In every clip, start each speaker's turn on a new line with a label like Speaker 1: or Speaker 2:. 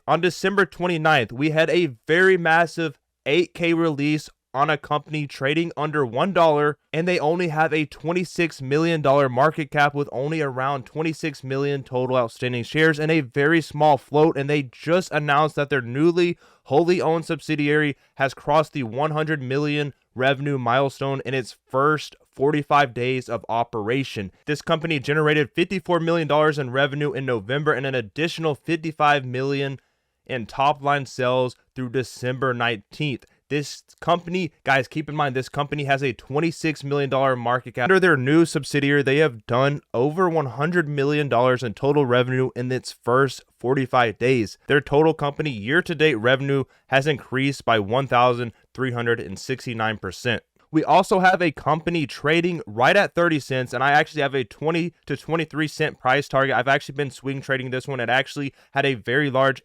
Speaker 1: On December 29th, we had a very massive 8K release on a company trading under $1, and they only have a $26 million market cap with only around 26 million total outstanding shares and a very small float. And they just announced that their newly wholly owned subsidiary has crossed the 100 million revenue milestone in its first 45 days of operation. This company generated $54 million in revenue in November and an additional $55 million in top line sales through December 19th. This company, guys, keep in mind, this company has a $26 million market cap. Under their new subsidiary, they have done over $100 million in total revenue in its first 45 days. Their total company year-to-date revenue has increased by 1,369%. We also have a company trading right at 30 cents, and I actually have a 20 to 23 cent price target. I've actually been swing trading this one. It actually had very large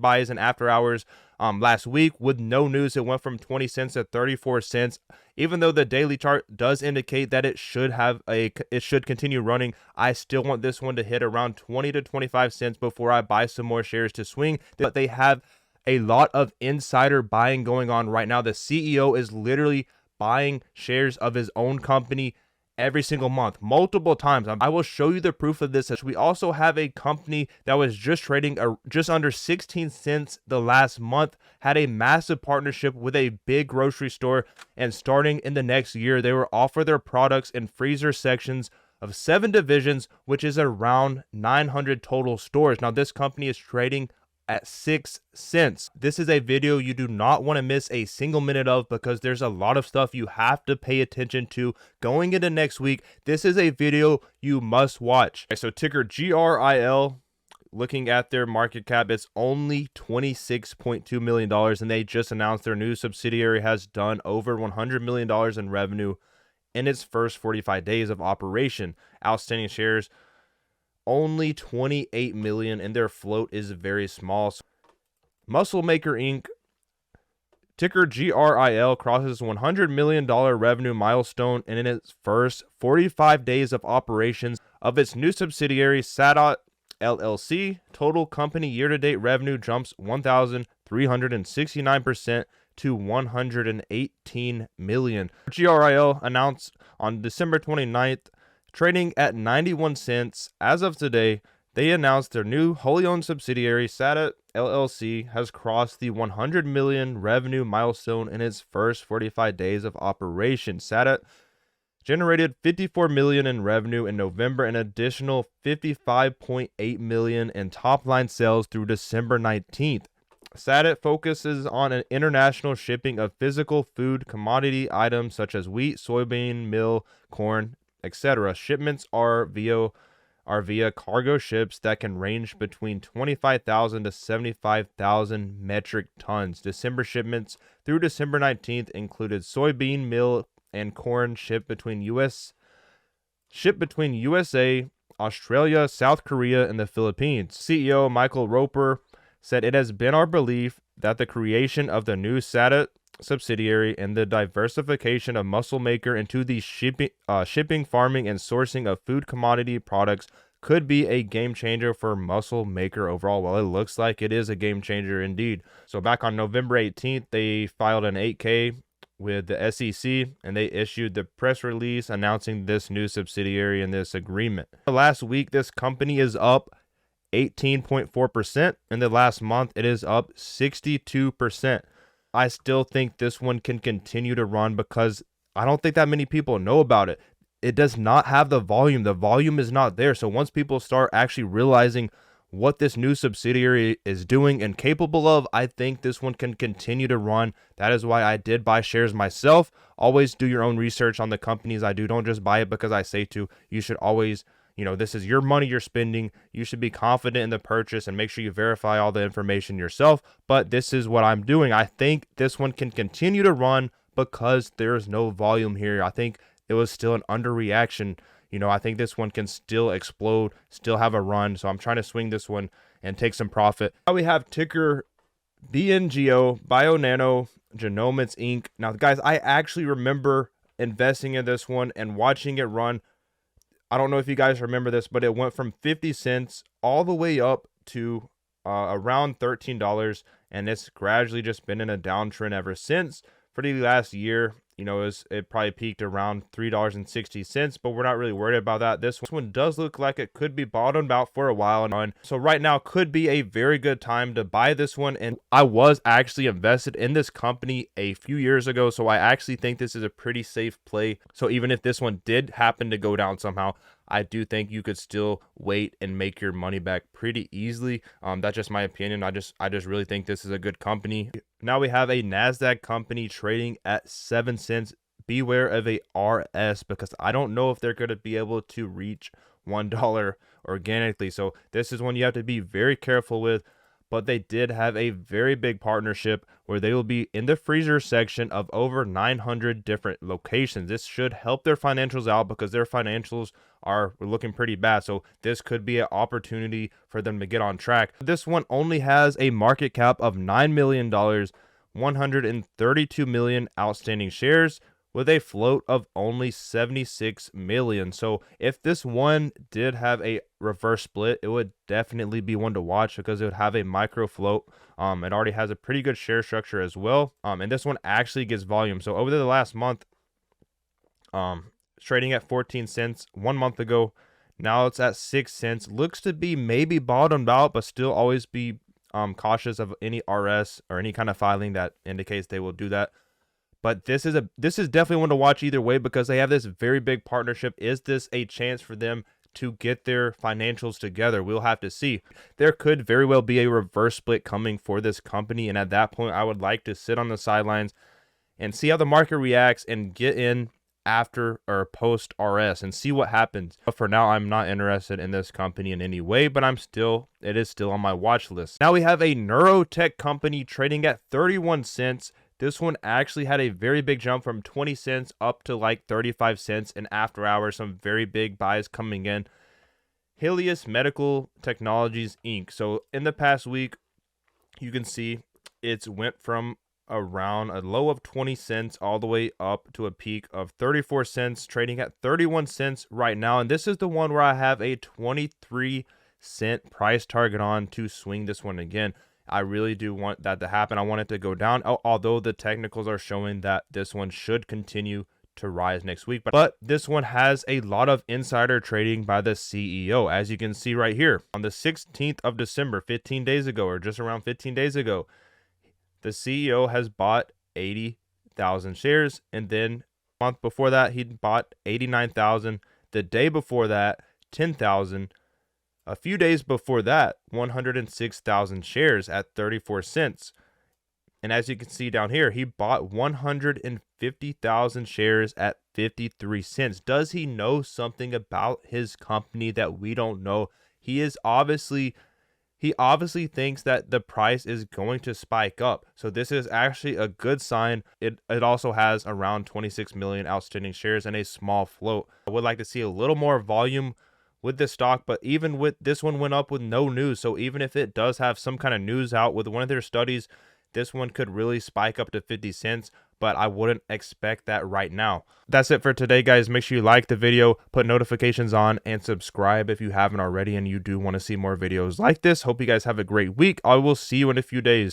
Speaker 1: buys in after hours last week. With no news, it went from 20 cents to 34 cents. Even though the daily chart does indicate that it should continue running, I still want this one to hit around 20 to 25 cents before I buy some more shares to swing. But they have a lot of insider buying going on right now. The CEO is literally buying shares of his own company every single month, multiple times. I will show you the proof of this. We also have a company that was just trading just under 16 cents the last month, had a massive partnership with a big grocery store, and starting in the next year, they will offer their products in freezer sections of 7 divisions, which is around 900 total stores. Now, this company is trading at 6 cents. This is a video you do not want to miss a single minute of, because there's a lot of stuff you have to pay attention to going into next week. This is a video you must watch. Okay, so ticker GRIL, looking at their market cap, it's only $26.2 million, and they just announced their new subsidiary has done over $100 million in revenue in its first 45 days of operation. Outstanding shares only 28 million, and their float is very small. Muscle Maker Inc., ticker GRIL, crosses $100 million revenue milestone, and in its first 45 days of operations of its new subsidiary, Sadot LLC, total company year-to-date revenue jumps 1,369% to 118 million. GRIL announced on December 29th, trading at 91 cents. As of today, they announced their new wholly owned subsidiary, Sadot LLC, has crossed the 100 million revenue milestone in its first 45 days of operation. Sadot generated 54 million in revenue in November, an additional 55.8 million in top line sales through December 19th. Sadot focuses on an international shipping of physical food commodity items such as wheat, soybean, meal, corn, etc. Shipments are via cargo ships that can range between 25,000 to 75,000 metric tons. December shipments through December 19th included soybean, meal, and corn shipped between USA, Australia, South Korea, and the Philippines. CEO Michael Roper said, "It has been our belief that the creation of the new Sadot subsidiary and the diversification of Muscle Maker into the shipping, farming, and sourcing of food commodity products could be a game changer for Muscle Maker overall." Well, it looks like it is a game changer indeed. So back on November 18th, they filed an 8K with the SEC, and they issued the press release announcing this new subsidiary and this agreement. Last week, this company is up 18.4%. In the last month, it is up 62%. I still think this one can continue to run because I don't think that many people know about it. It does not have the volume. The volume is not there. So once people start actually realizing what this new subsidiary is doing and capable of, I think this one can continue to run. That is why I did buy shares myself. Always do your own research on the companies I do. Don't just buy it because I say to. You should always, this is your money you're spending. You should be confident in the purchase and make sure you verify all the information yourself. But this is what I'm doing. I think this one can continue to run because there's no volume here. I think it was still an underreaction. I think this one can still explode, still have a run. So I'm trying to swing this one and take some profit. Now we have ticker BNGO, Bionano Genomics Inc. Now, guys, I actually remember investing in this one and watching it run. I don't know if you guys remember this, but it went from 50 cents all the way up to around $13, and it's gradually just been in a downtrend ever since. For the last year, you know, it probably peaked around $3.60, but we're not really worried about that. This one does look like it could be bottomed out for a while, and so right now could be a very good time to buy this one. And I was actually invested in this company a few years ago, so I actually think this is a pretty safe play. So even if this one did happen to go down somehow, I do think you could still wait and make your money back pretty easily. That's just my opinion. I just really think this is a good company. Now we have a NASDAQ company trading at 7 cents. Beware of a RS, because I don't know if they're going to be able to reach $1 organically. So this is one you have to be very careful with. But they did have a very big partnership where they will be in the freezer section of over 900 different locations. This should help their financials out because their financials are looking pretty bad. So this could be an opportunity for them to get on track. This one only has a market cap of $9 million, 132 million outstanding shares, with a float of only 76 million. So if this one did have a reverse split, it would definitely be one to watch because it would have a micro float. It already has a pretty good share structure as well. And this one actually gets volume. So over the last month, it's trading at 14 cents 1 month ago. Now it's at 6 cents. Looks to be maybe bottomed out, but still always be cautious of any RS or any kind of filing that indicates they will do that. But this is definitely one to watch either way because they have this very big partnership. Is this a chance for them to get their financials together? We'll have to see. There could very well be a reverse split coming for this company, and at that point, I would like to sit on the sidelines and see how the market reacts and get in after or post RS and see what happens. But for now, I'm not interested in this company in any way, but it is still on my watch list. Now we have a neurotech company trading at 31 cents. This one actually had a very big jump from 20 cents up to like 35 cents, and after hours, some very big buys coming in. Helios Medical Technologies Inc. So in the past week, you can see it's went from around a low of 20 cents all the way up to a peak of 34 cents, trading at 31 cents right now. And this is the one where I have a 23-cent price target on to swing this one again. I really do want that to happen. I want it to go down, although the technicals are showing that this one should continue to rise next week. But this one has a lot of insider trading by the CEO, as you can see right here. On the 16th of December, 15 days ago, or just around 15 days ago, the CEO has bought 80,000 shares, and then a month before that, he bought 89,000. The day before that, 10,000. A few days before that, 106,000 shares at 34 cents. And as you can see down here, he bought 150,000 shares at 53 cents. Does he know something about his company that we don't know? He obviously thinks that the price is going to spike up. So this is actually a good sign. It also has around 26 million outstanding shares and a small float. I would like to see a little more volume with this stock, but even with this one went up with no news. So even if it does have some kind of news out with one of their studies, this one could really spike up to 50 cents, but I wouldn't expect that right now. That's it for today, guys. Make sure you like the video, put notifications on, and subscribe if you haven't already and you do want to see more videos like this. Hope you guys have a great week. I will see you in a few days.